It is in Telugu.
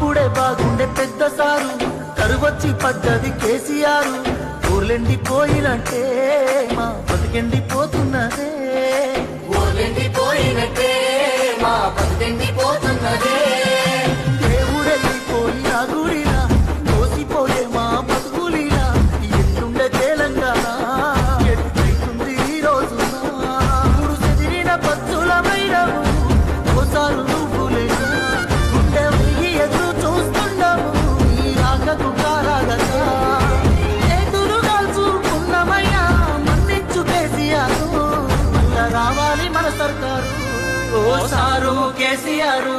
అప్పుడే బాగుండే పెద్ద సారు, కరువచ్చి పడ్డది కేసీఆర్. ఊర్లెండిపోయినట్టే మా బతికెండిపోతున్నదే, ఊర్లెండిపోయినట్టే మా బతికెండిపోతున్నదే. దేవుడెళ్ళిపోయిన గుడిలా మోసిపోయే మా బతుకులిలా ఎట్లుండే తెలంగాణ ఎట్లయితుంది ఈ రోజున. ఇప్పుడు చెదిరిన పచ్చులమైనవు ఓసారు నువ్వులేగా, గుండె వెయ్యి ఎదురు చూస్తుండవు ఈ రాకకు కారాగదా. చేతులు కాల్చుకున్నమయ్యా మన్నించు కేసీఆర్, మళ్ళా రావాలి మన సర్కారు ఓసారు కేసీఆర్.